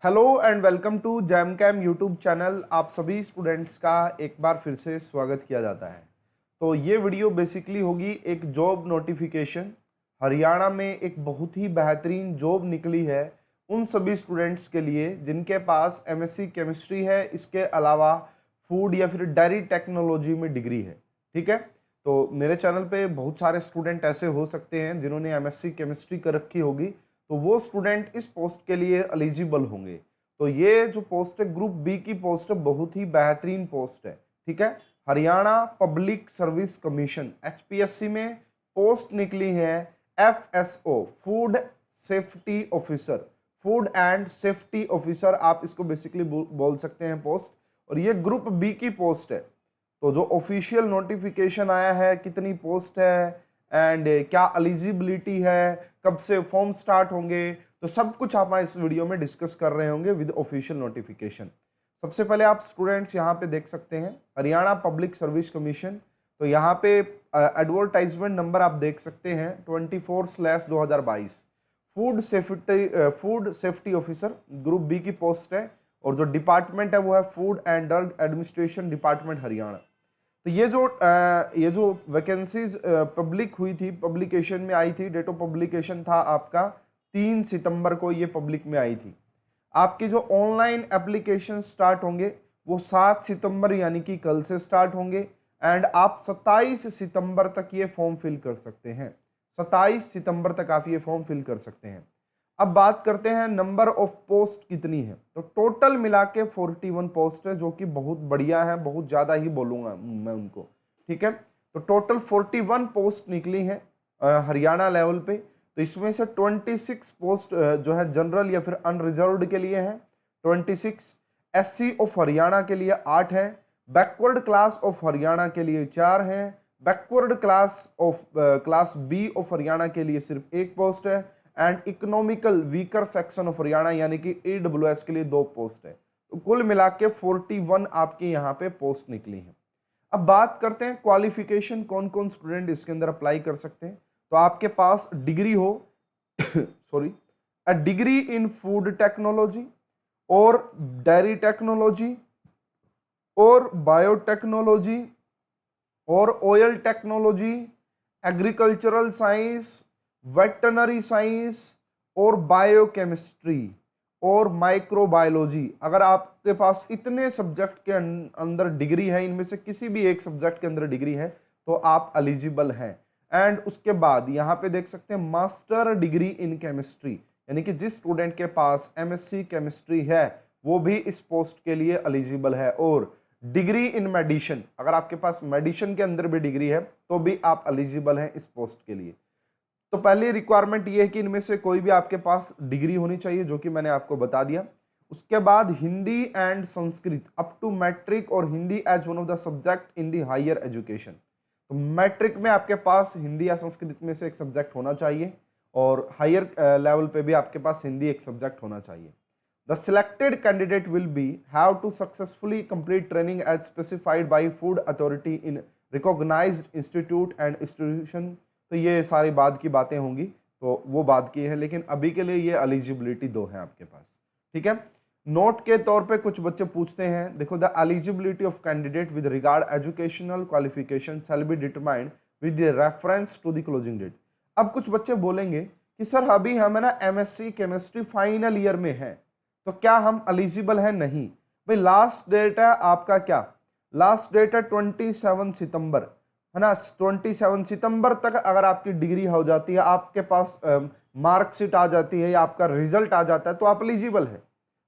Hello and welcome to jam cam YouTube channel. आप सभी students का एक बार फिर से स्वागत किया जाता है। तो ये वीडियो बेसिकली होगी एक जॉब नोटिफिकेशन। हरियाणा में एक बहुत ही बेहतरीन जॉब निकली है उन सभी स्टूडेंट्स के लिए जिनके पास एमएससी केमिस्ट्री है, इसके अलावा फूड या फिर डेयरी टेक्नोलॉजी में डिग्री है। ठीक है, तो मेरे चैनल पे बहुत सारे स्टूडेंट ऐसे हो सकते हैं जिन्होंने एमएससी केमिस्ट्री कर रखी होगी, तो वो स्टूडेंट इस पोस्ट के लिए एलिजिबल होंगे। तो ये जो पोस्ट है ग्रुप बी की पोस्ट है, बहुत ही बेहतरीन पोस्ट है। ठीक है, Haryana public service commission HPSC में पोस्ट निकली है FSO, food safety officer, food and safety officer आप इसको बेसिकली बोल सकते हैं पोस्ट। और ये ग्रुप बी की पोस्ट है। तो जो ऑफिशियल नोटिफिकेशन आया है, कितनी पोस्ट है एंड क्या एलिजिबिलिटी है, कब से फॉर्म स्टार्ट होंगे, तो सब कुछ आप इस वीडियो में डिस्कस कर रहे होंगे विद ऑफिशियल नोटिफिकेशन। सबसे पहले आप स्टूडेंट्स यहाँ पे देख सकते हैं हरियाणा पब्लिक सर्विस कमीशन। तो यहाँ पे एडवर्टाइजमेंट नंबर आप देख सकते हैं 24/2022। Food safety officer group B की पोस्ट है और जो डिपार्टमेंट है वो है food and drug administration department Haryana. तो ये जो वैकेंसीज पब्लिक हुई थी, पब्लिकेशन में आई थी, डेट ऑफ पब्लिकेशन था आपका 3 सितंबर को ये पब्लिक में आई थी। आपके जो ऑनलाइन एप्लीकेशन स्टार्ट होंगे वो 7 सितंबर यानी कि कल से स्टार्ट होंगे एंड आप 27 सितंबर तक ये फॉर्म फिल कर सकते हैं। 27 सितंबर तक आप ये फॉर्म फिल कर सकते हैं। अब बात करते हैं नंबर ऑफ पोस्ट कितनी है। तो टोटल मिला के 41 पोस्ट है, जो कि बहुत बढ़िया है, बहुत ज्यादा ही बोलूंगा मैं उनको। ठीक है, तो टोटल 41 पोस्ट निकली है हरियाणा लेवल पे। तो इसमें से 26 पोस्ट जो है जनरल या फिर अनरिजर्व्ड के लिए है, 26 एससी ऑफ हरियाणा के लिए 8 है, बैकवर्ड क्लास ऑफ हरियाणा के लिए 4 है, backward class B of Haryana के लिए सिर्फ 1 पोस्ट है and economical weaker section of Haryana यानी कि ईडब्ल्यूएस के लिए 2 पोस्ट है। तो कुल मिला के 41 आपके यहाँ पे पोस्ट निकली है। अब बात करते हैं क्वालिफिकेशन, कौन कौन स्टूडेंट इसके अंदर अप्लाई कर सकते हैं। तो आपके पास डिग्री हो sorry a degree in food technology और डेयरी टेक्नोलॉजी और बायोटेक्नोलॉजी और oil technology, agricultural science, veterinary science और बायोकेमिस्ट्री और माइक्रोबायोलॉजी। अगर आपके पास इतने सब्जेक्ट के अंदर डिग्री है, इनमें से किसी भी एक सब्जेक्ट के अंदर डिग्री है, तो आप एलिजिबल हैं। एंड उसके बाद यहाँ पे देख सकते हैं मास्टर डिग्री इन केमिस्ट्री, यानी कि जिस स्टूडेंट के पास एमएससी केमिस्ट्री है वो भी इस पोस्ट के लिए एलिजिबल है। और डिग्री इन मेडिसिन, अगर आपके पास मेडिसिन के अंदर भी डिग्री है तो भी आप एलिजिबल हैं इस पोस्ट के लिए। तो पहली रिक्वायरमेंट ये है कि इनमें से कोई भी आपके पास डिग्री होनी चाहिए, जो कि मैंने आपको बता दिया। उसके बाद Hindi and Sanskrit up to matric और Hindi as one of the subject in the higher education. तो मैट्रिक में आपके पास हिंदी या संस्कृत में से एक सब्जेक्ट होना चाहिए और हायर लेवल पे भी आपके पास हिंदी एक सब्जेक्ट होना चाहिए। The selected candidate will be have to successfully complete training as specified by Food Authority in recognized institute and institution। तो ये सारी बाद की बातें होंगी, तो वो बात की है, लेकिन अभी के लिए ये एलिजिबिलिटी 2 है आपके पास। ठीक है, नोट के तौर पे कुछ बच्चे पूछते हैं, देखो the eligibility of candidate with regard educational qualification shall be determined with reference to the closing date. अब कुछ बच्चे बोलेंगे कि सर अभी हम है ना एमएससी केमिस्ट्री फाइनल ईयर में है, तो क्या हम एलिजिबल हैं? नहीं भाई, लास्ट डेट है आपका, क्या लास्ट डेट है 27 सितंबर, है ना। 27 सितंबर तक अगर आपकी डिग्री हो जाती है, आपके पास मार्कशीट आ जाती है या आपका रिजल्ट आ जाता है, तो आप एलिजिबल है,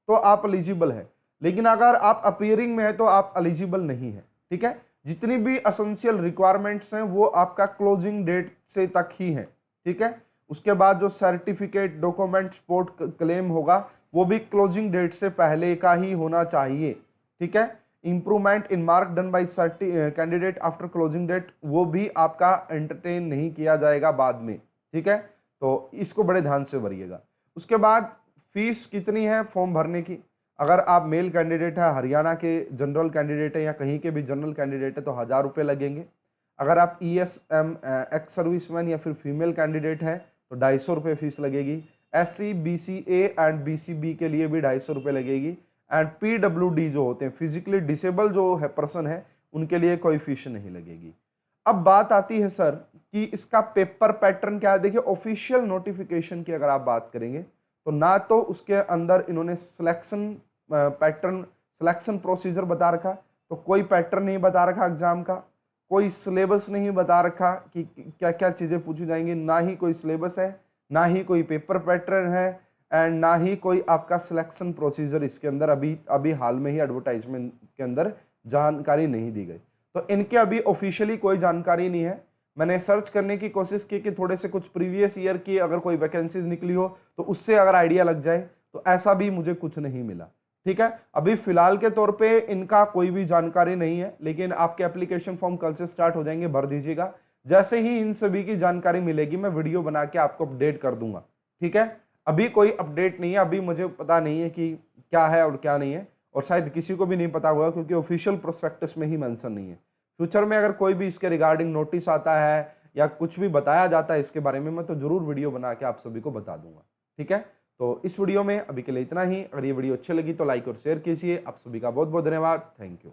तो आप एलिजिबल है। लेकिन अगर आप अपीयरिंग में है तो आप एलिजिबल नहीं है। ठीक है, जितनी भी एसेंशियल रिक्वायरमेंट्स हैं वो आपका क्लोजिंग डेट से तक ही है। ठीक है, उसके बाद जो सर्टिफिकेट डॉक्यूमेंट सपोर्ट क्लेम होगा वो भी क्लोजिंग डेट से पहले का ही होना चाहिए। ठीक है, improvement in mark done by candidate after closing date, वो भी आपका एंटरटेन नहीं किया जाएगा बाद में। ठीक है, तो इसको बड़े ध्यान से भरिएगा। उसके बाद फीस कितनी है फॉर्म भरने की। अगर आप मेल कैंडिडेट है, हरियाणा के जनरल कैंडिडेट है या कहीं के भी जनरल कैंडिडेट है, तो 1000 रुपये लगेंगे। अगर आप ESM एक्स सर्विसमैन या फिर फीमेल कैंडिडेट है तो 250 रुपये फीस लगेगी। SC, BCA एंड BCB के लिए भी 250 रुपये लगेगी। एंड PWD जो होते हैं, फिजिकली डिसेबल जो है पर्सन है, उनके लिए कोई फीस नहीं लगेगी। अब बात आती है सर कि इसका पेपर पैटर्न क्या है। देखिए ऑफिशियल नोटिफिकेशन की अगर आप बात करेंगे तो ना तो उसके अंदर इन्होंने सिलेक्शन पैटर्न, सिलेक्शन प्रोसीजर बता रखा, तो कोई पैटर्न नहीं बता रखा एग्जाम का, कोई सिलेबस नहीं बता रखा कि क्या क्या चीजें पूछी जाएंगी, ना ही कोई सिलेबस है, ना ही कोई पेपर पैटर्न है, एंड ना ही कोई आपका सिलेक्शन प्रोसीजर इसके अंदर अभी हाल में ही एडवर्टाइजमेंट के अंदर जानकारी नहीं दी गई। तो इनके अभी ऑफिशियली कोई जानकारी नहीं है। मैंने सर्च करने की कोशिश की कि थोड़े से कुछ प्रीवियस ईयर की अगर कोई वैकेंसीज निकली हो तो उससे अगर आइडिया लग जाए, तो ऐसा भी मुझे कुछ नहीं मिला। ठीक है, अभी फिलहाल के तौर पे इनका कोई भी जानकारी नहीं है, लेकिन आपके एप्लीकेशन फॉर्म कल से स्टार्ट हो जाएंगे, भर दीजिएगा। जैसे ही इन सभी की जानकारी मिलेगी मैं वीडियो बना के आपको अपडेट कर दूंगा। ठीक है, अभी कोई अपडेट नहीं है, अभी मुझे पता नहीं है कि क्या है और क्या नहीं है, और शायद किसी को भी नहीं पता होगा क्योंकि ऑफिशियल प्रोस्पेक्टस में ही मेंशन नहीं है। फ्यूचर में अगर कोई भी इसके रिगार्डिंग नोटिस आता है या कुछ भी बताया जाता है इसके बारे में, मैं तो जरूर वीडियो बना के आप सभी को बता दूंगा। ठीक है, तो इस वीडियो में अभी के लिए इतना ही। अगर ये वीडियो अच्छी लगी तो लाइक और शेयर कीजिए। आप सभी का बहुत बहुत धन्यवाद। Thank you.